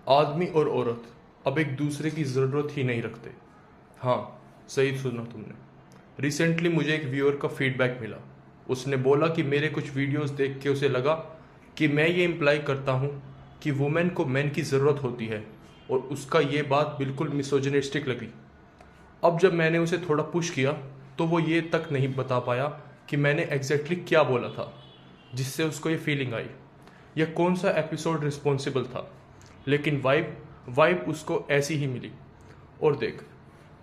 आदमी और औरत अब एक दूसरे की ज़रूरत ही नहीं रखते। हाँ, सही सुना तुमने। रिसेंटली मुझे एक व्यूअर का फीडबैक मिला। उसने बोला कि मेरे कुछ वीडियोस देख के उसे लगा कि मैं ये इम्प्लाई करता हूँ कि वुमेन को मैन की ज़रूरत होती है, और उसका ये बात बिल्कुल मिसोजिनिस्टिक लगी। अब जब मैंने उसे थोड़ा पुश किया तो वो ये तक नहीं बता पाया कि मैंने एग्जैक्टली क्या बोला था जिससे उसको ये फीलिंग आई, या कौन सा एपिसोड रिस्पॉन्सिबल था। लेकिन वाइब उसको ऐसी ही मिली। और देख,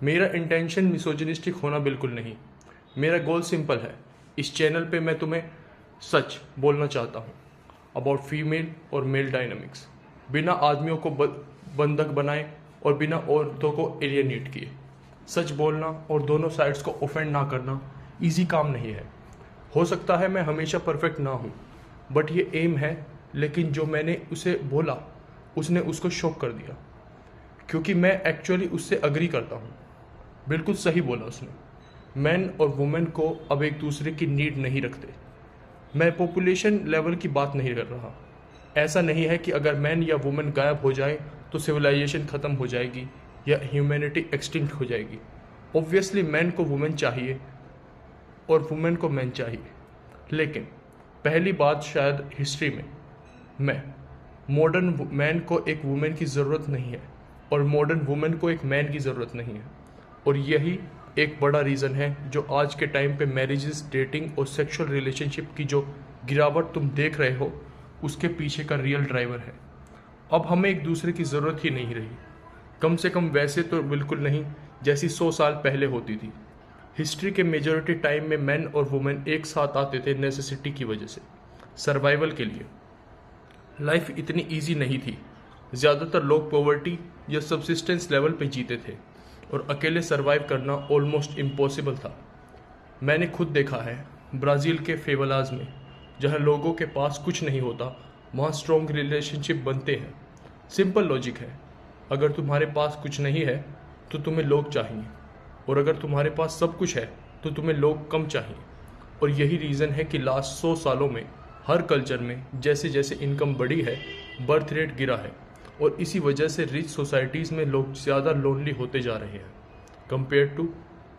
मेरा इंटेंशन मिसोजिनिस्टिक होना बिल्कुल नहीं। मेरा गोल सिंपल है। इस चैनल पे मैं तुम्हें सच बोलना चाहता हूँ अबाउट फीमेल और मेल डायनामिक्स, बिना आदमियों को बंधक बनाए और बिना औरतों को एलियनेट किए। सच बोलना और दोनों साइड्स को ऑफेंड ना करना इजी काम नहीं है। हो सकता है मैं हमेशा परफेक्ट ना हूँ, बट ये एम है। लेकिन जो मैंने उसे बोला उसने उसको शॉक कर दिया, क्योंकि मैं एक्चुअली उससे अग्री करता हूँ। बिल्कुल सही बोला उसने। मैन और वुमेन को अब एक दूसरे की नीड नहीं रखते। मैं पॉपुलेशन लेवल की बात नहीं कर रहा। ऐसा नहीं है कि अगर मैन या वुमेन गायब हो जाए तो सिविलाइजेशन ख़त्म हो जाएगी या ह्यूमैनिटी एक्सटिंक्ट हो जाएगी। ऑब्वियसली मैन को वुमेन चाहिए और वुमेन को मैन चाहिए। लेकिन पहली बात शायद हिस्ट्री में मैं मॉडर्न मैन को एक वुमेन की ज़रूरत नहीं है और मॉडर्न वुमेन को एक मैन की ज़रूरत नहीं है। और यही एक बड़ा रीज़न है जो आज के टाइम पे मैरिजेस, डेटिंग और सेक्सुअल रिलेशनशिप की जो गिरावट तुम देख रहे हो उसके पीछे का रियल ड्राइवर है। अब हमें एक दूसरे की ज़रूरत ही नहीं रही, कम से कम वैसे तो बिल्कुल नहीं जैसी 100 साल पहले होती थी। हिस्ट्री के मेजॉरिटी टाइम में मैन और वुमेन एक साथ आते थे नेसेसिटी की वजह से, सर्वाइवल के लिए। लाइफ इतनी इजी नहीं थी। ज़्यादातर लोग पॉवर्टी या सब्सिस्टेंस लेवल पे जीते थे और अकेले सरवाइव करना ऑलमोस्ट इम्पॉसिबल था। मैंने खुद देखा है ब्राज़ील के फेवलाज में, जहाँ लोगों के पास कुछ नहीं होता, वहाँ स्ट्रॉन्ग रिलेशनशिप बनते हैं। सिंपल लॉजिक है, अगर तुम्हारे पास कुछ नहीं है तो तुम्हें लोग चाहिए, और अगर तुम्हारे पास सब कुछ है तो तुम्हें लोग कम चाहिए। और यही रीज़न है कि लास्ट 100 सालों में हर कल्चर में जैसे जैसे इनकम बढ़ी है, बर्थ रेट गिरा है, और इसी वजह से रिच सोसाइटीज़ में लोग ज़्यादा लोनली होते जा रहे हैं कंपेयर टू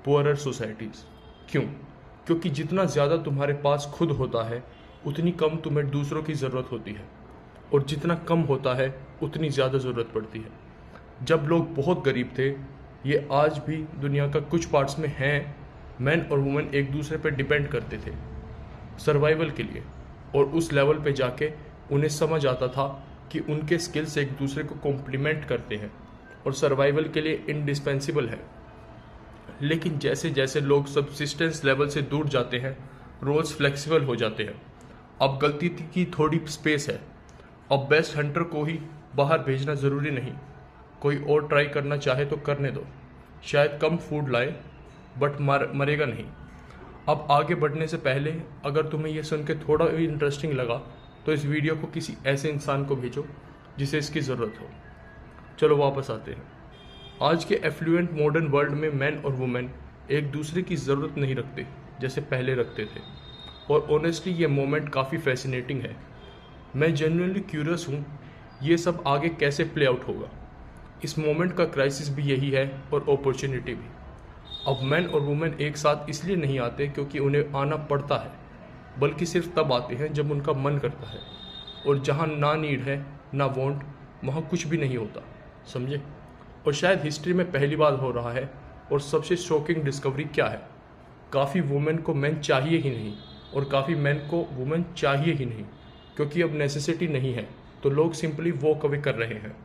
पुअरर सोसाइटीज़। क्यों? क्योंकि जितना ज़्यादा तुम्हारे पास खुद होता है उतनी कम तुम्हें दूसरों की ज़रूरत होती है, और जितना कम होता है उतनी ज़्यादा ज़रूरत पड़ती है। जब लोग बहुत गरीब थे, ये आज भी दुनिया का कुछ पार्ट्स में हैं, मैन और वुमेन एक दूसरे पर डिपेंड करते थे सर्वाइवल के लिए, और उस लेवल पे जाके उन्हें समझ आता था कि उनके स्किल्स एक दूसरे को कॉम्प्लीमेंट करते हैं और सर्वाइवल के लिए इंडिस्पेंसिबल है। लेकिन जैसे जैसे लोग सब्सिस्टेंस लेवल से दूर जाते हैं, रोल्स फ्लेक्सिबल हो जाते हैं। अब गलती की थोड़ी स्पेस है। अब बेस्ट हंटर को ही बाहर भेजना ज़रूरी नहीं, कोई और ट्राई करना चाहे तो करने दो। शायद कम फूड लाए बट मरेगा नहीं। अब आगे बढ़ने से पहले अगर तुम्हें यह सुन के थोड़ा भी इंटरेस्टिंग लगा तो इस वीडियो को किसी ऐसे इंसान को भेजो जिसे इसकी ज़रूरत हो। चलो वापस आते हैं। आज के एफ्लुएंट मॉडर्न वर्ल्ड में मैन और वुमेन एक दूसरे की ज़रूरत नहीं रखते जैसे पहले रखते थे, और ऑनेस्टली ये मोमेंट काफ़ी फैसिनेटिंग है। मैं जेन्युइनली क्यूरियस हूँ ये सब आगे कैसे प्ले आउट होगा। इस मोमेंट का क्राइसिस भी यही है और अपॉर्चुनिटी भी। अब मैन और वुमेन एक साथ इसलिए नहीं आते क्योंकि उन्हें आना पड़ता है, बल्कि सिर्फ तब आते हैं जब उनका मन करता है। और जहाँ ना नीड है ना वांट, वहाँ कुछ भी नहीं होता, समझे। और शायद हिस्ट्री में पहली बार हो रहा है। और सबसे शॉकिंग डिस्कवरी क्या है, काफ़ी वुमेन को मैन चाहिए ही नहीं और काफ़ी मैन को वुमेन चाहिए ही नहीं, क्योंकि अब नेसेसिटी नहीं है तो लोग सिंपली वॉक अवे कर रहे हैं।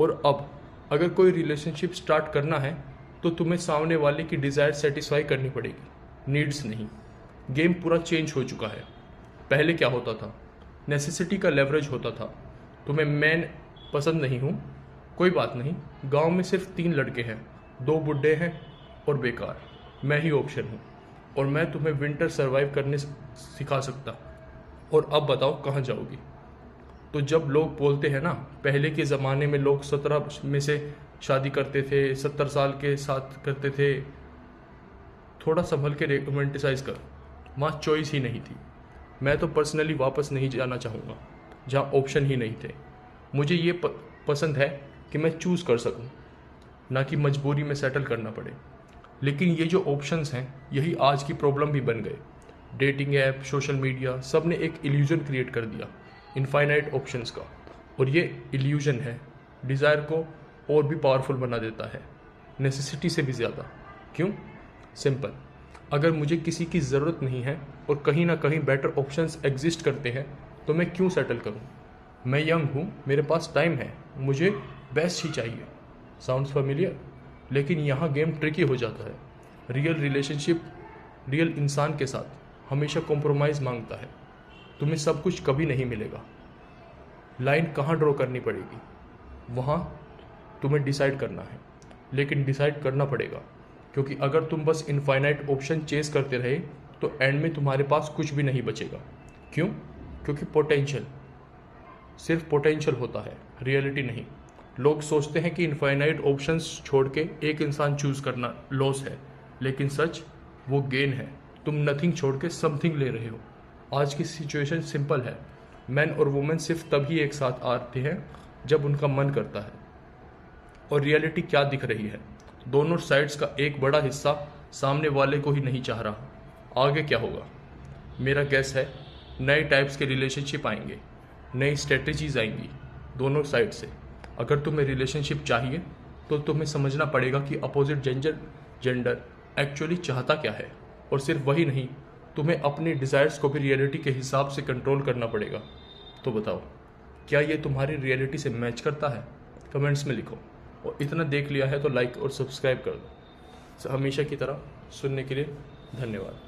और अब अगर कोई रिलेशनशिप स्टार्ट करना है तो तुम्हें सामने वाले की डिज़ायर सेटिस्फाई करनी पड़ेगी, नीड्स नहीं। गेम पूरा चेंज हो चुका है। पहले क्या होता था, नेसेसिटी का लेवरेज होता था। तुम्हें मैन पसंद नहीं हूँ, कोई बात नहीं, गांव में सिर्फ 3 लड़के हैं, 2 बुड्ढे हैं और बेकार, मैं ही ऑप्शन हूँ, और मैं तुम्हें विंटर सर्वाइव करने सिखा सकता। और अब बताओ कहाँ जाओगी। तो जब लोग बोलते हैं ना, पहले के ज़माने में लोग 17 में से शादी करते थे, 70 साल के साथ करते थे, थोड़ा संभल के रोमांटिसाइज कर, वहाँ चॉइस ही नहीं थी। मैं तो पर्सनली वापस नहीं जाना चाहूँगा जहाँ ऑप्शन ही नहीं थे। मुझे ये पसंद है कि मैं चूज़ कर सकूं, ना कि मजबूरी में सेटल करना पड़े। लेकिन ये जो ऑप्शंस हैं यही आज की प्रॉब्लम भी बन गए। डेटिंग ऐप, सोशल मीडिया, सब ने एक इल्यूजन क्रिएट कर दिया इनफाइनाइट ऑप्शंस का, और ये इल्यूजन है डिज़ायर को और भी पावरफुल बना देता है, नेसेसिटी से भी ज़्यादा। क्यों? सिंपल, अगर मुझे किसी की ज़रूरत नहीं है और कहीं ना कहीं बेटर ऑप्शंस एग्जिस्ट करते हैं तो मैं क्यों सेटल करूं? मैं यंग हूं, मेरे पास टाइम है, मुझे बेस्ट ही चाहिए। Sounds familiar? लेकिन यहाँ गेम ट्रिकी हो जाता है। रियल रिलेशनशिप रियल इंसान के साथ हमेशा कॉम्प्रोमाइज़ मांगता है। तुम्हें सब कुछ कभी नहीं मिलेगा। लाइन कहाँ ड्रॉ करनी पड़ेगी वहाँ तुम्हें डिसाइड करना है, लेकिन डिसाइड करना पड़ेगा, क्योंकि अगर तुम बस इनफाइनाइट ऑप्शन चेस करते रहे तो एंड में तुम्हारे पास कुछ भी नहीं बचेगा। क्यों? क्योंकि पोटेंशियल सिर्फ पोटेंशियल होता है, रियलिटी नहीं। लोग सोचते हैं कि इनफाइनाइट ऑप्शंस छोड़ के एक इंसान चूज करना लॉस है, लेकिन सच वो गेन है। तुम नथिंग छोड़ के समथिंग ले रहे हो। आज की सिचुएशन सिंपल है, मैन और वुमेन सिर्फ तभी एक साथ आते हैं जब उनका मन करता है। और रियलिटी क्या दिख रही है? दोनों साइड्स का एक बड़ा हिस्सा सामने वाले को ही नहीं चाह रहा। आगे क्या होगा? मेरा गैस है नए टाइप्स के रिलेशनशिप आएंगे, नई स्ट्रेटजीज आएंगी दोनों साइड से। अगर तुम्हें रिलेशनशिप चाहिए तो तुम्हें समझना पड़ेगा कि अपोजिट जेंडर एक्चुअली चाहता क्या है, और सिर्फ वही नहीं, तुम्हें अपनी डिज़ायर्स को भी रियलिटी के हिसाब से कंट्रोल करना पड़ेगा। तो बताओ, क्या ये तुम्हारी रियलिटी से मैच करता है? कमेंट्स में लिखो। और इतना देख लिया है तो लाइक और सब्सक्राइब कर दो। हमेशा की तरह सुनने के लिए धन्यवाद।